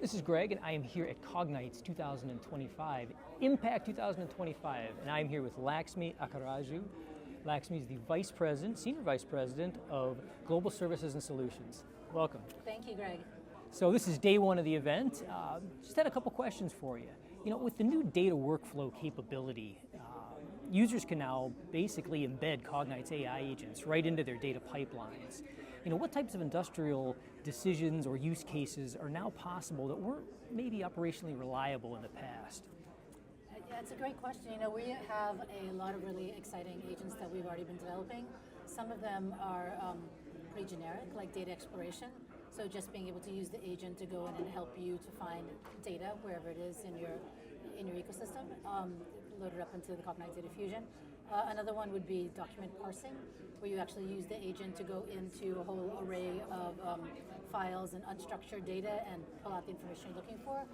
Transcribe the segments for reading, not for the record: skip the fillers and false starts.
This is Greg, and I am here at Cognite's 2025, Impact 2025, and I'm here with Laxmi Akkaraju. Laxmi is the Vice President, Senior Vice President of Global Services and Solutions. Welcome. Thank you, Greg. So this is day one of the event. Just had a couple questions for you. You know, with the new data workflow capability, users can now basically embed Cognite's AI agents right into their data pipelines. You know, what types of industrial decisions or use cases are now possible that weren't maybe operationally reliable in the past? Yeah, it's a great question. You know, we have a lot of really exciting agents that we've already been developing. Some of them are pretty generic, like data exploration. So just being able to use the agent to go in and help you to find data wherever it is in your ecosystem, load it up into the Cognite Data Fusion. Another one would be document parsing, where you actually use the agent to go into a whole array of files and unstructured data and pull out the information you're looking for.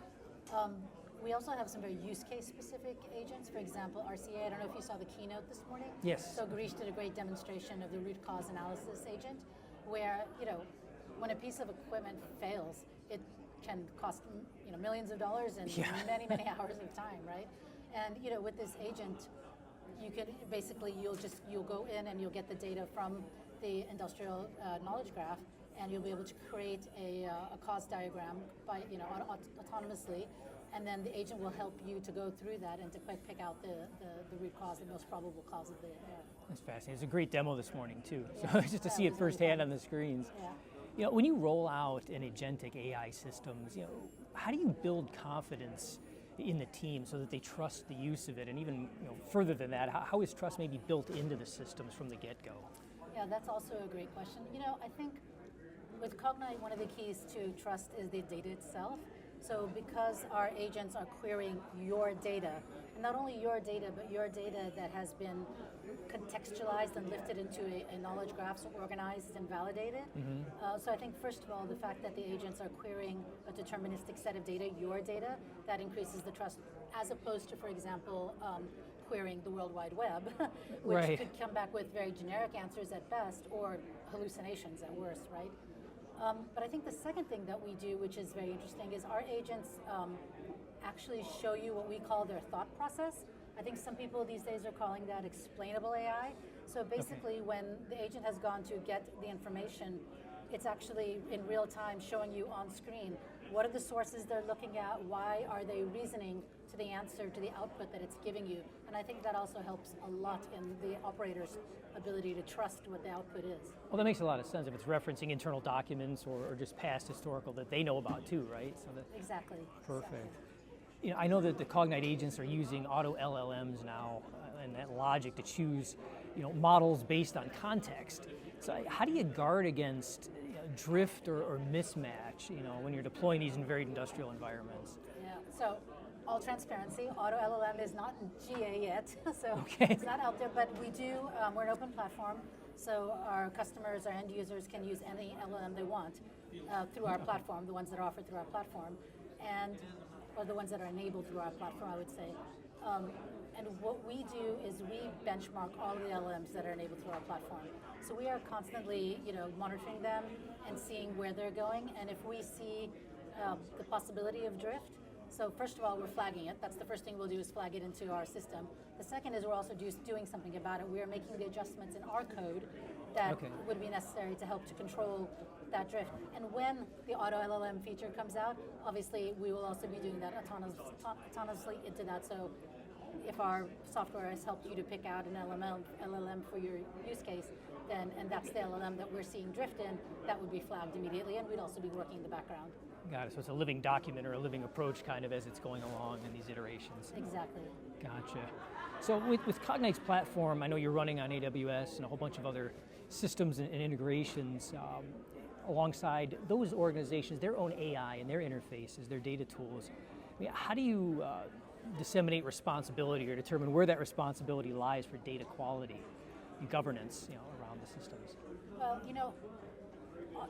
We also have some very use case specific agents. For example, RCA, I don't know if you saw the keynote this morning. Yes. So Girish did a great demonstration of the root cause analysis agent, where, you know, when a piece of equipment fails, it can cost, you know, millions of dollars and many, many hours of time, right? And, you know, with this agent, you can basically, you'll go in and you'll get the data from the industrial knowledge graph, and you'll be able to create a cause diagram by, you know, autonomously, and then the agent will help you to go through that and to pick out the root cause, the most probable cause of the error. That's fascinating. It's a great demo this morning too. So just to see it firsthand on the screens. Yeah. You know, when you roll out an agentic AI systems, you know, how do you build confidence in the team so that they trust the use of it? And even, you know, further than that, how is trust maybe built into the systems from the get-go? Yeah, that's also a great question. You know, I think with Cognite, one of the keys to trust is the data itself. So because our agents are querying your data, and not only your data, but your data that has been contextualized and lifted into a knowledge graph, so organized and validated. So I think first of all, the fact that the agents are querying a deterministic set of data, your data, that increases the trust, as opposed to, for example, querying the World Wide Web, which could come back with very generic answers at best, or hallucinations at worst, right? But I think the second thing that we do, which is very interesting, is our agents actually show you what we call their thought process. I think some people these days are calling that explainable AI. So basically, when the agent has gone to get the information, it's actually in real time showing you on screen what are the sources they're looking at, why are they reasoning to the answer, to the output that it's giving you. And I think that also helps a lot in the operator's ability to trust what the output is. Well, that makes a lot of sense if it's referencing internal documents or just past historical that they know about too, right? So that, exactly. Perfect. Exactly. You know, I know that the Cognite agents are using auto LLMs now and that logic to choose, you know, models based on context. So how do you guard against, you know, drift or mismatch, you know, when you're deploying these in varied industrial environments? Yeah. So all transparency, auto LLM is not in GA yet, so it's not out there, but we do, we're an open platform, so our customers, our end users can use any LLM they want through our platform, the ones that are offered through our platform, or the ones that are enabled through our platform, I would say. And what we do is we benchmark all the LLMs that are enabled through our platform. So we are constantly, you know, monitoring them and seeing where they're going, and if we see the possibility of drift, so first of all, we're flagging it. That's the first thing we'll do, is flag it into our system. The second is we're also doing something about it. We are making the adjustments in our code that would be necessary to help to control that drift. And when the auto LLM feature comes out, obviously we will also be doing that autonomously into that. So if our software has helped you to pick out an LLM for your use case, then, and that's the LLM that we're seeing drift in, that would be flagged immediately, and we'd also be working in the background. Got it, so it's a living document or a living approach kind of as it's going along in these iterations. Exactly. Gotcha. So with Cognite's platform, I know you're running on AWS and a whole bunch of other systems and integrations. Alongside those organizations, their own AI and their interfaces, their data tools. I mean, how do you disseminate responsibility or determine where that responsibility lies for data quality and governance, you know, around the systems? Well, you know,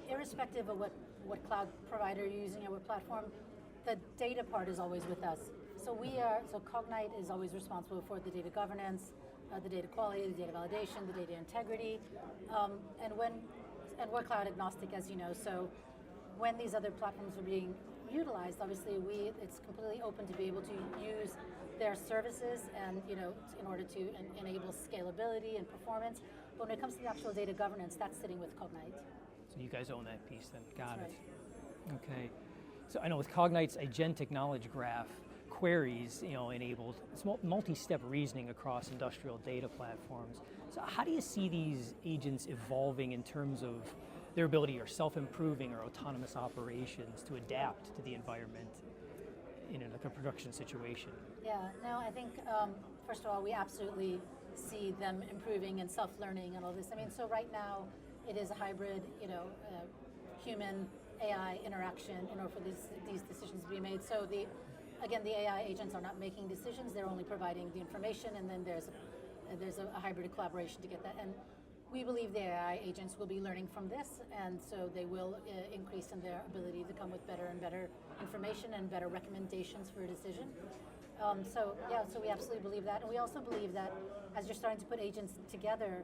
irrespective of what cloud provider you're using or what platform, the data part is always with us. So Cognite is always responsible for the data governance, the data quality, the data validation, the data integrity, and we're cloud agnostic, as you know. So when these other platforms are being utilized, obviously, it's completely open to be able to use their services and in order to enable scalability and performance. But when it comes to the actual data governance, that's sitting with Cognite. So you guys own that piece then, got That's it. right. Okay, so I know with Cognite's agentic knowledge graph, queries enabled, it's multi-step reasoning across industrial data platforms. So how do you see these agents evolving in terms of their ability or self-improving or autonomous operations to adapt to the environment in a production situation? Yeah, no, I think, first of all, we absolutely see them improving and self-learning and all this. I mean, so right now, it is a hybrid, human AI interaction in order for these decisions to be made. So again, the AI agents are not making decisions, they're only providing the information, and then there's a hybrid collaboration to get that. And we believe the AI agents will be learning from this, and so they will increase in their ability to come with better and better information and better recommendations for a decision. So we absolutely believe that. And we also believe that as you're starting to put agents together,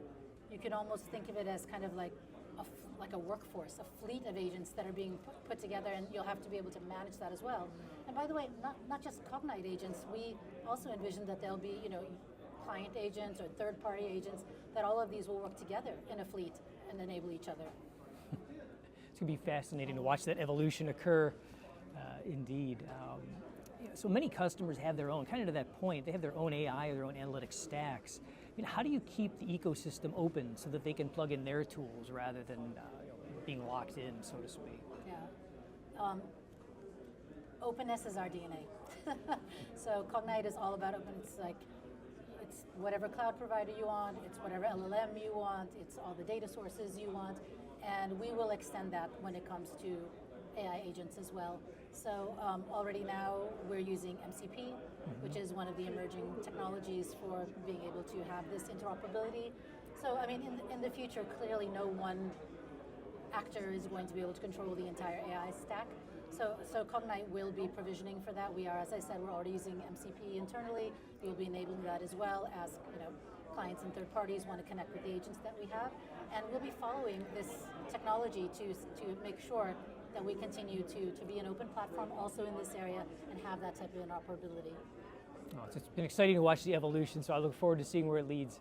you can almost think of it as kind of like a workforce, a fleet of agents that are being put together, and you'll have to be able to manage that as well. And by the way, not just Cognite agents, we also envision that there'll be client agents or third-party agents, that all of these will work together in a fleet and enable each other. It's going to be fascinating to watch that evolution occur, indeed. So many customers have their own, kind of to that point, they have their own AI or their own analytic stacks. I mean, how do you keep the ecosystem open so that they can plug in their tools rather than being locked in, so to speak? Yeah. Openness is our DNA. So Cognite is all about open. It's whatever cloud provider you want, it's whatever LLM you want, it's all the data sources you want, and we will extend that when it comes to AI agents as well. So already now we're using MCP, which is one of the emerging technologies for being able to have this interoperability. So I mean, in the future, clearly no one actor is going to be able to control the entire AI stack. So Cognite will be provisioning for that. We are, as I said, we're already using MCP internally. We will be enabling that as well as clients and third parties want to connect with the agents that we have. And we'll be following this technology to make sure that we continue to be an open platform also in this area and have that type of interoperability. Oh, it's been exciting to watch the evolution, so I look forward to seeing where it leads.